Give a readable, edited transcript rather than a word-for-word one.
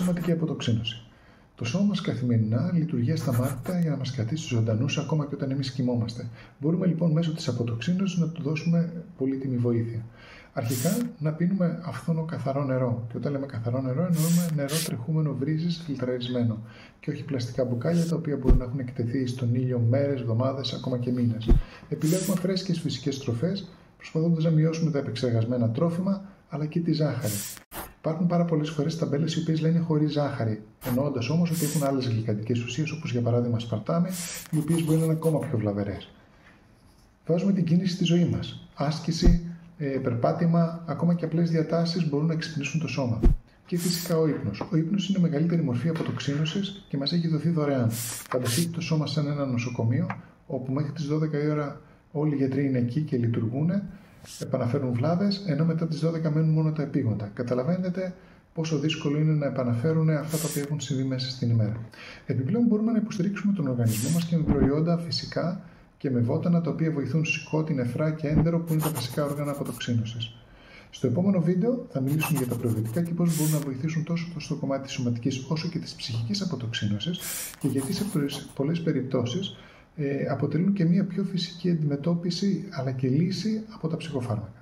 Σωματική αποτοξίνωση. Το σώμα μας καθημερινά λειτουργεί ασταμάτητα για να μας κρατήσει ζωντανούς ακόμα και όταν εμείς κοιμόμαστε. Μπορούμε λοιπόν μέσω της αποτοξίνωσης να του δώσουμε πολύτιμη βοήθεια. Αρχικά, να πίνουμε αυθόνο καθαρό νερό. Και όταν λέμε καθαρό νερό, εννοούμε νερό τρεχούμενο βρύσης, φιλτραρισμένο. Και όχι πλαστικά μπουκάλια τα οποία μπορούν να έχουν εκτεθεί στον ήλιο μέρες, εβδομάδες, ακόμα και μήνες. Επιλέγουμε φρέσκες φυσικές τροφές, προσπαθώντας να μειώσουμε τα επεξεργασμένα τρόφιμα αλλά και τη ζάχαρη. Υπάρχουν πάρα πολλές φορές ταμπέλες οι οποίες λένε χωρίς ζάχαρη, εννοώντας όμως ότι έχουν άλλες γλυκαντικές ουσίες, όπως για παράδειγμα ασπαρτάμι, οι οποίες μπορεί να είναι ακόμα πιο βλαβερές. Βάζουμε την κίνηση στη ζωή μας. Άσκηση, περπάτημα, ακόμα και απλές διατάσεις μπορούν να εξυπνήσουν το σώμα. Και φυσικά ο ύπνος. Ο ύπνος είναι η μεγαλύτερη μορφή αποτοξίνωσης και μας έχει δοθεί δωρεάν. Φανταστείτε το σώμα σαν ένα νοσοκομείο, όπου μέχρι τις 12 η ώρα όλοι οι γιατροί είναι εκεί και λειτουργούν, επαναφέρουν βλάβες, ενώ μετά τις 12 μένουν μόνο τα επίγοντα. Καταλαβαίνετε πόσο δύσκολο είναι να επαναφέρουν αυτά τα οποία έχουν συμβεί μέσα στην ημέρα. Επιπλέον, μπορούμε να υποστηρίξουμε τον οργανισμό μας και με προϊόντα φυσικά και με βότανα τα οποία βοηθούν σηκώτη, νεφρά και έντερο, που είναι τα βασικά όργανα αποτοξίνωσης. Στο επόμενο βίντεο θα μιλήσουμε για τα προβιωτικά και πώς μπορούν να βοηθήσουν τόσο στο κομμάτι της σωματικής όσο και της ψυχικής αποτοξίνωσης και γιατί σε πολλές περιπτώσεις αποτελούν και μια πιο φυσική αντιμετώπιση αλλά και λύση από τα ψυχοφάρμακα.